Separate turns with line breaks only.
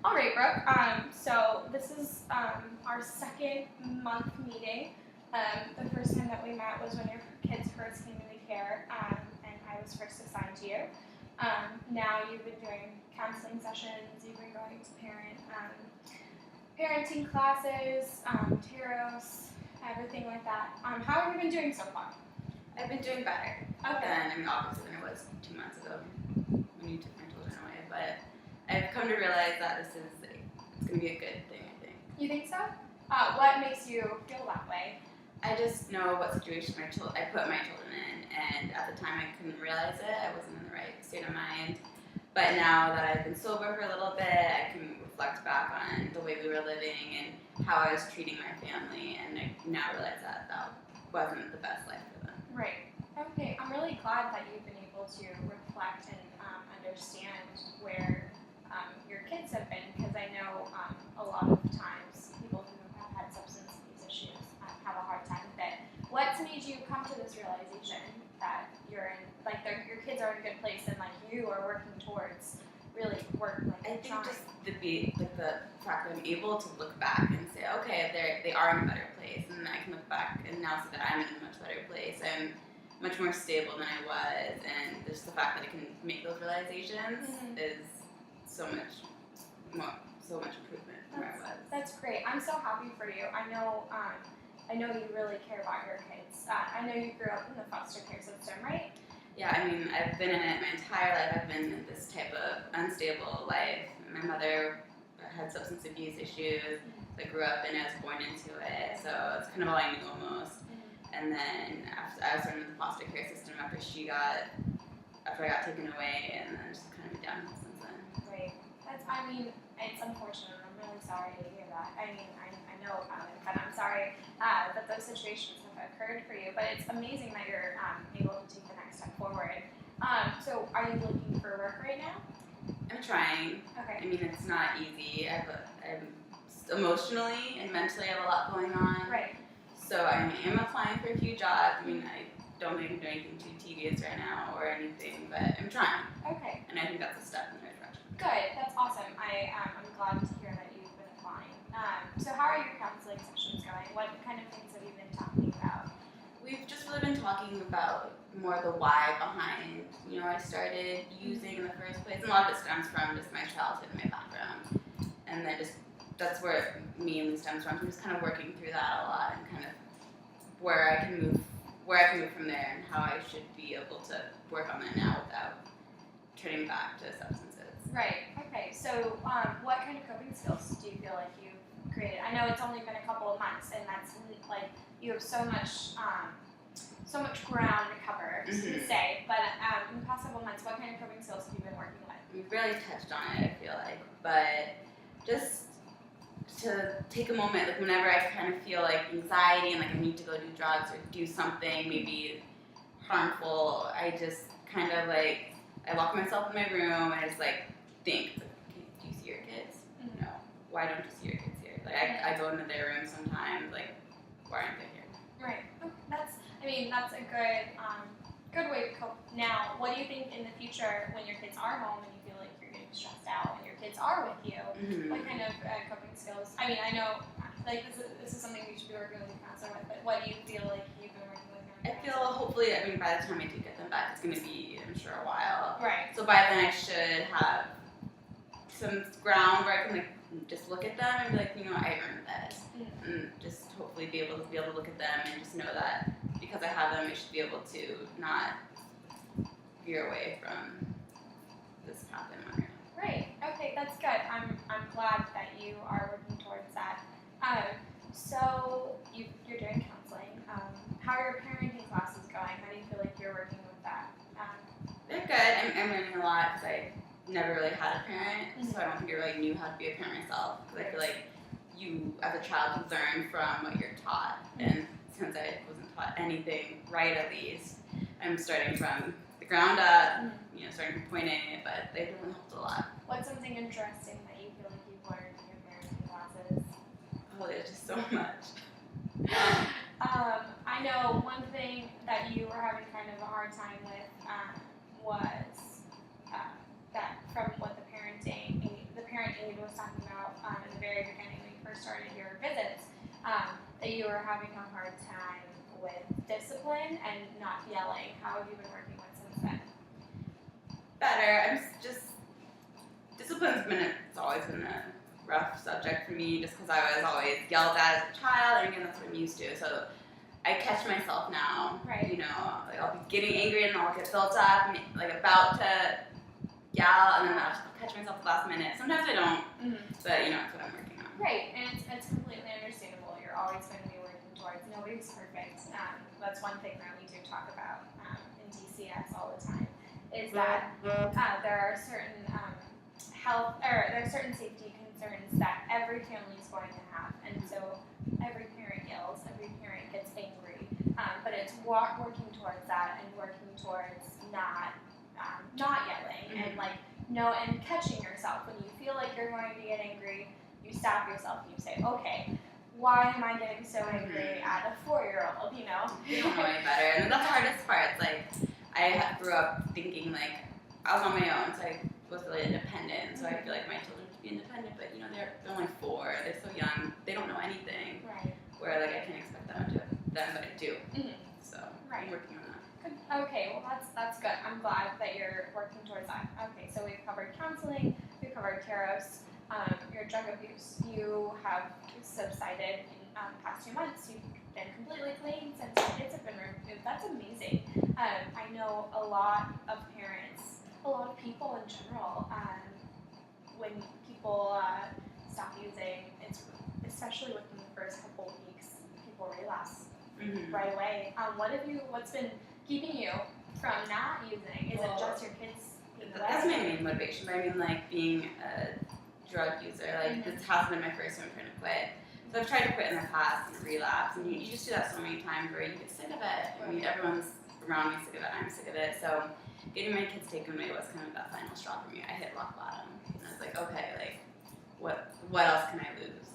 All right, Brooke. So this is our second month meeting. The first time that we met was when your kids first came into care, and I was first assigned to you. Now you've been doing counseling sessions. You've been going to parenting classes, tarots, everything like that. How have you been doing so far?
I've been doing better than, obviously than I was 2 months ago when you took my children away. But I've come to realize that it's going to be a good thing, I think.
You think so? What makes you feel that way?
I just know what situation I put my children in, and at the time I couldn't realize it. I wasn't in the right state of mind. But now that I've been sober for a little bit, I can reflect back on the way we were living and how I was treating my family, and I now realize that that wasn't the best life for them.
Right. Okay. I'm really glad that you've been able to reflect and understand where your kids have been, because I know a lot of times people who have had substance abuse issues have a hard time with it. What's made you come to this realization that you're in, like, your kids are in a good place and like you are working towards really
I think just the fact that I'm able to look back and say, okay, they are in a better place, and I can look back and now see that I'm in a much better place. I'm much more stable than I was, and just the fact that I can make those realizations is so much improvement from where I was.
That's great. I'm so happy for you. I know you really care about your kids. I know you grew up in the foster care system, right?
Yeah, I mean, I've been in it my entire life. I've been in this type of unstable life. My mother had substance abuse issues. I grew up and I was born into it, so it's kind of all I knew almost. And then after I was starting with the foster care system after I got taken away, and then just kind of been downhill since then.
Right. It's unfortunate. I'm really sorry to hear that. I know about it, but I'm sorry that those situations have occurred for you. But it's amazing that you're able to take the next step forward. So are you looking for work right now?
I'm trying.
Okay.
I mean, it's not easy. I'm emotionally and mentally I have a lot going on.
Right.
So I am applying for a few jobs. I mean, I don't think I'm doing anything too tedious right now or anything, but I'm trying.
Okay.
And I think that's a step in the right direction.
Good. That's awesome. I'm glad to hear that you've been applying. So how are your counseling sessions going? What kind of things have you been talking about?
We've just really been talking about more the why behind, I started using in the first place. And a lot of it stems from just my childhood and my background. And then that's where it mainly stems from. So I'm just kind of working through that a lot and kind of where I can move from there and how I should be able to work on that now without turning back to substances.
Right. Okay. So what kind of coping skills do you feel like you've created? I know it's only been a couple of months, and that's like you have so much ground to cover, to say. But in the past couple of months, what kind of coping skills have you been working with?
We've really touched on it, I feel like, but just to take a moment, like whenever I kind of feel like anxiety and like I need to go do drugs or do something maybe harmful, I just kind of like, I lock myself in my room and I just like think, okay, do you see your kids? No. Why don't you see your kids here? Like I go into their room sometimes, like, why aren't they here?
Right. That's a good way to cope. Now, what do you think in the future when your kids are home and you feel like you're getting stressed out and your kids are with you? What kind of coping skills? I mean, I know like this is something we should be working with your counselor with, but what do you feel like you've been working with your
I feel hopefully, by the time I do get them back, it's going to be, I'm sure, a while.
Right.
So by then I should have some ground where I can like just look at them and be like, I earned this. And just hopefully be able to look at them and just know that because I have them, I should be able to not veer away from this path I'm on right now.
Right. Okay, that's good. I'm glad that you are working towards that. So you're doing counseling. How are your parenting classes going? How do you feel like you're working with that?
They're good. I'm learning a lot because I never really had a parent, so I don't think I really knew how to be a parent myself. Because I feel like you, as a child, you learn from what you're taught, and since I wasn't taught anything right, at least, I'm starting from the ground up, starting from point A, but they've really helped a lot.
What's something interesting that you feel like you've learned in your parenting classes?
Oh, there's just so much.
I know one thing that you were having kind of a hard time with was that from what the parent David was talking about in the very beginning when you first started your visits, that you were having a hard time with discipline and not yelling. How have you been working with since then?
Better. Discipline's it's always been a rough subject for me just because I was always yelled at as a child, and again, that's what I'm used to. So I catch myself now,
Right.
you know, like I'll be getting angry and I'll get built up, and, like about to yell, and then I'll just catch myself at the last minute. Sometimes I don't, but you know, that's what I'm working on.
Right, and it's completely understandable. You're always going to be working towards, nobody's perfect. That's one thing that we do talk about in DCS all the time, is that there are certain there are certain safety concerns that every family is going to have, and so every parent yells, every parent gets angry, but it's working towards that and working towards not yelling and and catching yourself when you feel like you're going to get angry. You stop yourself and you say, okay, why am I getting so angry at a 4-year-old? You know,
You don't know any better, and that's the hardest part. It's like I grew up thinking like I was on my own, so I was really independent. So I feel like my children should be independent, but you know they're only 4, they're so young, they don't know anything.
Right.
Where like I can't expect them to but I do. So
Right.
I'm working on that.
Good. Okay, well that's good. I'm glad that you're working towards that. Okay, so we've covered counseling, we've covered Keros, your drug abuse. You have subsided in the past 2 months. You've been completely clean since your kids have been removed. That's amazing. I know a lot of parents, a lot of people in general, when people stop using, it's especially within the first couple of weeks, people relapse right away. What's been keeping you from not using? Is it just your kids being away?
That's my main motivation. But I mean, like being a drug user, like this has been my first time trying to quit. So I've tried to quit in the past and relapse, and you just do that so many times where you get sick of it. I mean, everyone's around me sick of it. I'm sick of it. So getting my kids taken away was kind of that final straw for me. I hit rock bottom, and I was like, okay, like what else can I lose?